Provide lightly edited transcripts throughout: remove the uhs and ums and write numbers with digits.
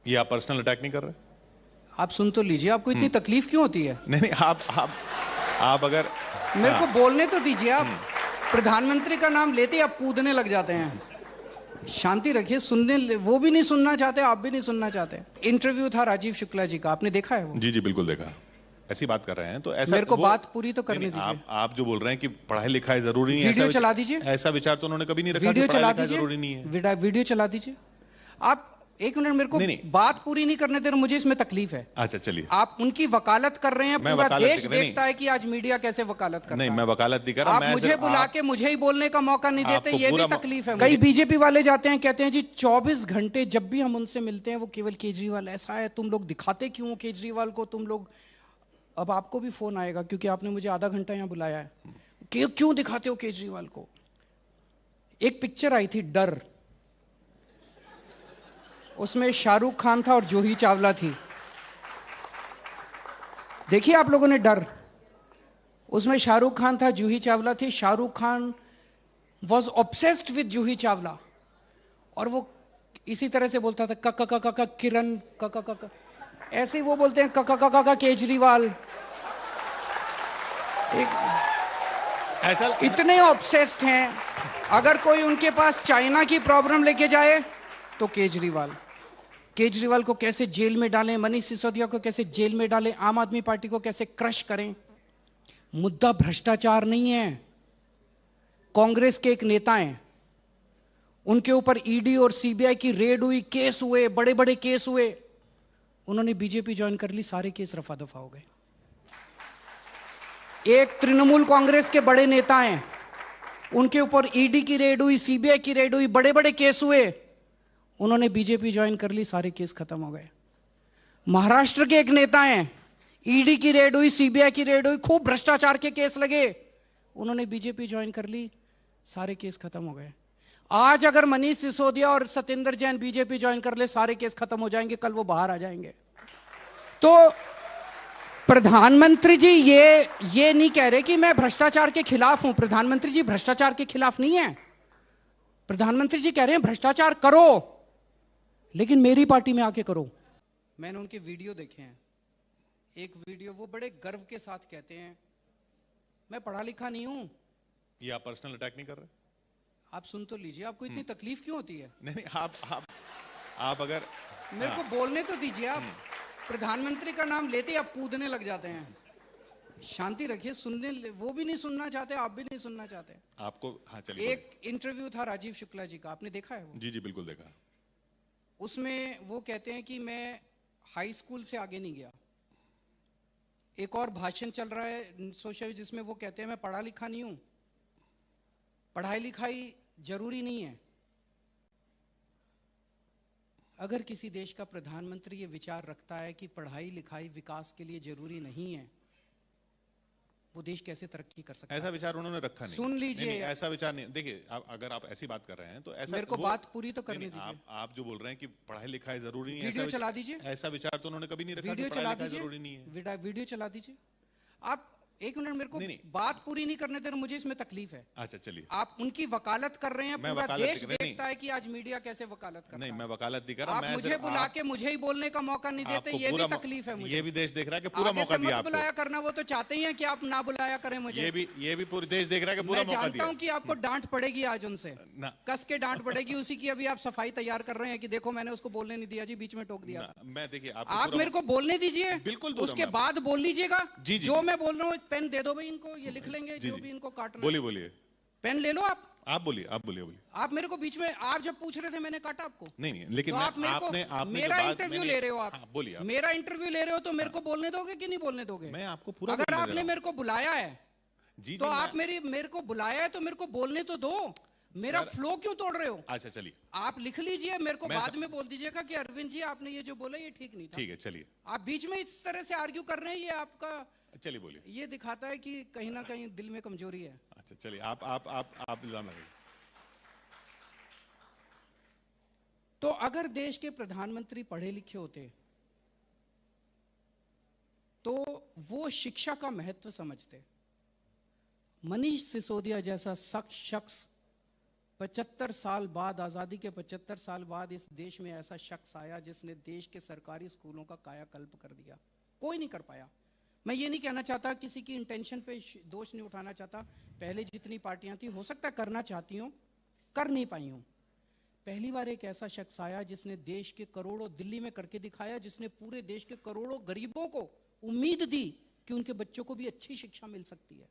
ये आप personal attack नहीं कर रहे? आप सुन तो लीजिए, आपको इतनी तकलीफ क्यों होती है? नहीं नहीं, आप अगर मेरे को बोलने तो दीजिए। आप प्रधानमंत्री का नाम लेते ही आप कूदने लग जाते हैं। शांति रखिए, सुनने वो भी नहीं सुनना चाहते, आप भी नहीं सुनना चाहते। इंटरव्यू था राजीव शुक्ला जी का, आपने देखा है वो? जी जी बिल्कुल देखा। ऐसी बात कर रहे हैं तो ऐसा मेरे को बात पूरी तो करने दीजिए। आप जो बोल रहे हैं कि पढ़ाई लिखाई जरूरी नहीं है, वीडियो चला दीजिए। ऐसा विचार तो उन्होंने कभी नहीं रखा वीडियो कि चला पढ़ाई लिखाई दीजिए, जरूरी नहीं है। वीडियो चला दीजिए। आप एक मिनट, मेरे को बात पूरी नहीं करने दे रहे, मुझे इसमें तकलीफ है। अच्छा चलिए। आप उनकी वकालत कर रहे हैं, पूरा देश देखता है कि आज मीडिया कैसे वकालत करता है। नहीं, मैं वकालत नहीं कर रहा। आप मुझे बुला के मुझे ही बोलने का मौका नहीं देते, ये भी तकलीफ है। कई बीजेपी वाले जाते हैं, कहते हैं जी 24 घंटे जब भी हम उनसे मिलते हैं वो केवल केजरीवाल ऐसा है, तुम लोग दिखाते क्यों हो केजरीवाल को, तुम लोग। अब आपको भी फोन आएगा क्योंकि आपने मुझे आधा घंटा यहां बुलाया है कि क्यों दिखाते हो केजरीवाल को। एक पिक्चर आई थी डर, उसमें शाहरुख खान था और जूही चावला थी। देखिए आप लोगों ने डर, उसमें शाहरुख खान था, जूही चावला थी। Shahrukh Khan was obsessed with Juhi Chawla और वो इसी तरह से बोलता था क किरण क ऐसे ही वो बोलते हैं क केजरीवाल। ऐसा इतने ऑब्सेस्ड हैं, अगर कोई उनके पास चाइना की प्रॉब्लम लेके जाए तो केजरीवाल को कैसे जेल में डालें, मनीष सिसोदिया को कैसे जेल में डालें, आम आदमी पार्टी को कैसे क्रश करें। मुद्दा भ्रष्टाचार नहीं है। कांग्रेस के एक नेता हैं, उनके ऊपर ईडी और सीबीआई की रेड हुई, केस हुए, बड़े बड़े केस हुए। उन्होंने बीजेपी ज्वाइन कर ली, सारे केस रफा दफा हो गए। एक तृणमूल कांग्रेस के बड़े नेता हैं, उनके ऊपर ईडी की रेड हुई, सीबीआई की रेड हुई, बड़े बड़े केस हुए। उन्होंने बीजेपी ज्वाइन कर ली, सारे केस खत्म हो गए। महाराष्ट्र के एक नेता हैं, ईडी की रेड हुई, सीबीआई की रेड हुई, खूब भ्रष्टाचार के केस लगे, उन्होंने बीजेपी ज्वाइन कर ली, सारे केस खत्म हो गए। आज अगर मनीष सिसोदिया और सत्येंद्र जैन बीजेपी ज्वाइन कर ले, सारे केस खत्म हो जाएंगे, कल वो बाहर आ जाएंगे। तो प्रधानमंत्री जी ये नहीं कह रहे कि मैं भ्रष्टाचार के खिलाफ हूं। प्रधानमंत्री जी भ्रष्टाचार के खिलाफ नहीं है। प्रधानमंत्री जी कह रहे हैं भ्रष्टाचार करो, लेकिन मेरी पार्टी में आके करो। मैंने उनके वीडियो देखे हैं। एक वीडियो वो बड़े गर्व के साथ कहते हैं मैं पढ़ा लिखा नहीं हूं। ये आप पर्सनल अटैक नहीं कर रहे? आप सुन तो लीजिए, आपको इतनी तकलीफ क्यों होती है? नहीं नहीं, आप अगर मेरे को बोलने तो दीजिए। आप प्रधानमंत्री का नाम लेते ही आप कूदने लग जाते हैं। शांति रखिए, सुनने वो भी नहीं सुनना चाहते, आप भी नहीं सुनना चाहते। आपको हाँ चलिए। एक इंटरव्यू था राजीव शुक्ला जी का, आपने देखा है वो? जी जी बिल्कुल देखा। उसमें वो कहते हैं कि मैं हाई स्कूल से आगे नहीं गया। एक और भाषण चल रहा है सोशल, जिसमें वो कहते हैं मैं पढ़ा लिखा नहीं हूं, पढ़ाई लिखाई जरूरी नहीं है। अगर किसी देश का प्रधानमंत्री ये विचार रखता है कि पढ़ाई लिखाई विकास के लिए जरूरी नहीं है, वो देश कैसे तरक्की कर सकता है? ऐसा विचार उन्होंने रखा नहीं। सुन लीजिए। नहीं, ऐसा विचार नहीं। देखिए अगर आप ऐसी बात कर रहे हैं तो ऐसा मेरे को बात पूरी तो करने दीजिए। आप जो बोल रहे हैं कि पढ़ाई लिखाई जरूरी नहीं है, वीडियो चला दीजिए। ऐसा विचार तो उन्होंने कभी नहीं रखा। वीडियो चला दीजिए, जरूरी नहीं है। वीडियो चला दीजिए। आप एक मिनट, मेरे को बात पूरी नहीं करने दे रहे, मुझे इसमें तकलीफ है। अच्छा चलिए। आप उनकी वकालत कर रहे हैं, पूरा देश देखता है कि आज मीडिया कैसे वकालत करता है। नहीं, मैं वकालत नहीं कर रहा। आप मुझे बुला के मुझे ही बोलने का मौका नहीं देते, ये भी तकलीफ है मुझे। ये भी देश देख रहा है कि पूरा मौका दिया आपको। बुलाया करना, वो तो चाहते ही हैं कि आप ना बुलाया करें मुझे। ये भी पूरा देश देख रहा है कि पूरा मौका दिया। मैं जानता हूं कि आपको डांट पड़ेगी आज उनसे, कस के डांट पड़ेगी। उसी की अभी आप सफाई तैयार कर रहे हैं कि देखो मैंने उसको बोलने नहीं दिया जी, बीच में टोक दिया। मैं देखिए आप मेरे को बोलने दीजिए, बिल्कुल, उसके बाद बोल लीजिएगा। जो मैं बोल रहा हूँ, पेन दे दो भाई इनको, ये लिख लेंगे जो भी इनको काटना। बोलिए। पेन ले लो आप बोलिए। आप मेरे को बीच में, आप जब पूछ रहे थे मैंने काटा आपको? नहीं, लेकिन तो आप मेरा इंटरव्यू ले रहे हो। आप बोलिए। मेरा इंटरव्यू ले रहे हो तो मेरे को बोलने दोगे कि नहीं बोलने दोगे? मैं आपको पूरा, अगर आपने मेरे को बुलाया है जी, तो आप मेरे को बुलाया है तो मेरे को बोलने तो दो। मेरा फ्लो क्यों तोड़ रहे हो? अच्छा चलिए, आप लिख लीजिए, मेरे को बाद में बोल दीजिएगा कि अरविंद जी आपने ये जो बोला ये ठीक नहीं था। ठीक है चलिए। आप बीच में इस तरह से आर्ग्यू कर रहे हैं, ये आपका, चलिए बोलिए। ये दिखाता है कि कहीं ना कहीं दिल में कमजोरी है। अच्छा चलिए, आप इल्जाम लगाइए। तो अगर देश के प्रधानमंत्री पढ़े लिखे होते तो वो शिक्षा का महत्व समझते। मनीष सिसोदिया जैसा शख्स 75 साल बाद, आज़ादी के 75 साल बाद इस देश में ऐसा शख्स आया जिसने देश के सरकारी स्कूलों का कायाकल्प कर दिया। कोई नहीं कर पाया। मैं ये नहीं कहना चाहता, किसी की इंटेंशन पे दोष नहीं उठाना चाहता। पहले जितनी पार्टियां थी, हो सकता है करना चाहती हूँ, कर नहीं पाई हूँ। पहली बार एक ऐसा शख्स आया जिसने देश के करोड़ों, दिल्ली में करके दिखाया, जिसने पूरे देश के करोड़ों गरीबों को उम्मीद दी कि उनके बच्चों को भी अच्छी शिक्षा मिल सकती है।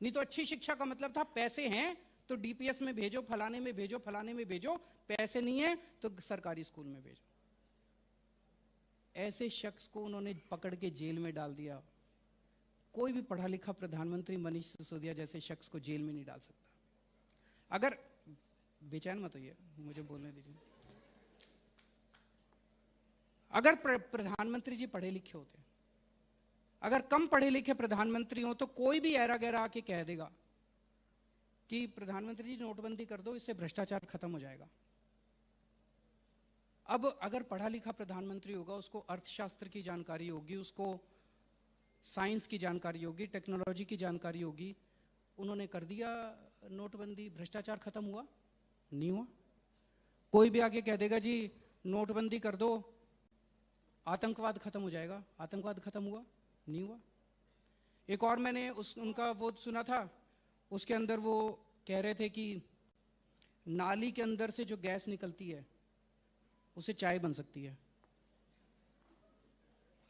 नहीं तो अच्छी शिक्षा का मतलब था पैसे हैं तो डीपीएस में भेजो, फलाने में भेजो, फलाने में भेजो, पैसे नहीं है तो सरकारी स्कूल में भेजो। ऐसे शख्स को उन्होंने पकड़ के जेल में डाल दिया। कोई भी पढ़ा लिखा प्रधानमंत्री मनीष सिसोदिया जैसे शख्स को जेल में नहीं डाल सकता। अगर, बेचैन मत होइए, मुझे बोलने दीजिए। अगर प्रधानमंत्री जी पढ़े लिखे होते, अगर कम पढ़े लिखे प्रधानमंत्री हो, तो कोई भी ऐरा गैरा आके कह देगा कि प्रधानमंत्री जी नोटबंदी कर दो, इससे भ्रष्टाचार खत्म हो जाएगा। अब अगर पढ़ा लिखा प्रधानमंत्री होगा, उसको अर्थशास्त्र की जानकारी होगी, उसको साइंस की जानकारी होगी, टेक्नोलॉजी की जानकारी होगी। उन्होंने कर दिया नोटबंदी, भ्रष्टाचार खत्म हुआ? नहीं हुआ। कोई भी आके कह देगा जी नोटबंदी कर दो, आतंकवाद खत्म हो जाएगा, आतंकवाद खत्म हुआ? नहीं हुआ। एक और मैंने उनका वो सुना था, उसके अंदर वो कह रहे थे कि नाली के अंदर से जो गैस निकलती है उसे चाय बन सकती है।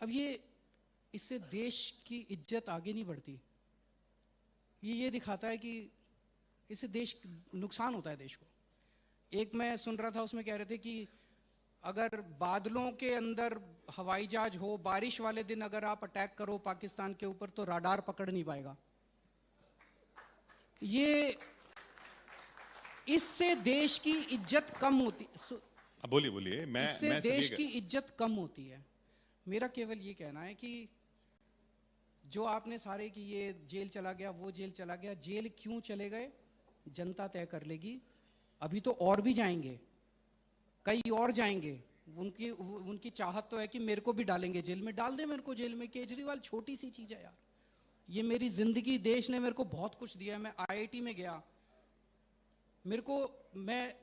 अब इससे देश की इज्जत आगे नहीं बढ़ती। ये दिखाता है कि इससे देश, नुकसान होता है देश को। एक मैं सुन रहा था, उसमें कह रहे थे कि अगर बादलों के अंदर हवाई जहाज हो, बारिश वाले दिन अगर आप अटैक करो पाकिस्तान के ऊपर, तो राडार पकड़ नहीं पाएगा। इससे देश की इज्जत कम होती। अब बोलिए बोलिए। इससे देश की इज्जत कम होती है। मेरा केवल ये कहना है कि जो आपने सारे कि ये जेल चला गया, वो जेल चला गया, जेल क्यों चले गए जनता तय कर लेगी। अभी तो और भी जाएंगे, कई और जाएंगे। उनकी चाहत तो है कि मेरे को भी डालेंगे जेल में, डाल दे मेरे को जेल में। केजरीवाल छोटी सी चीज है यार, ये मेरी जिंदगी, देश ने मेरे को बहुत कुछ दिया है। मैं आईआईटी में गया, मैं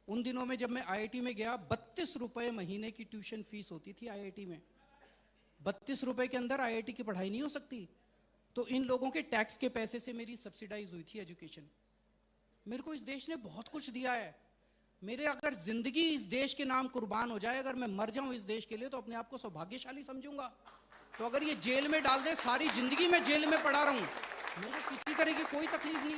उन दिनों में जब मैं आईआईटी में गया, 32 रुपए महीने की ट्यूशन फीस होती थी आईआईटी में। 32 रुपए के अंदर आईआईटी की पढ़ाई नहीं हो सकती। तो इन लोगों के टैक्स के पैसे से मेरी सब्सिडाइज हुई थी एजुकेशन। मेरे को इस देश ने बहुत कुछ दिया है। मेरे अगर जिंदगी इस देश के नाम कुर्बान हो जाए, अगर मैं मर जाऊं इस देश के लिए, तो अपने आप को सौभाग्यशाली समझूंगा। तो अगर ये जेल में डाल दे, सारी जिंदगी मैं जेल में पड़ा रहूं, मेरे को किसी तरह की कोई तकलीफ नहीं है।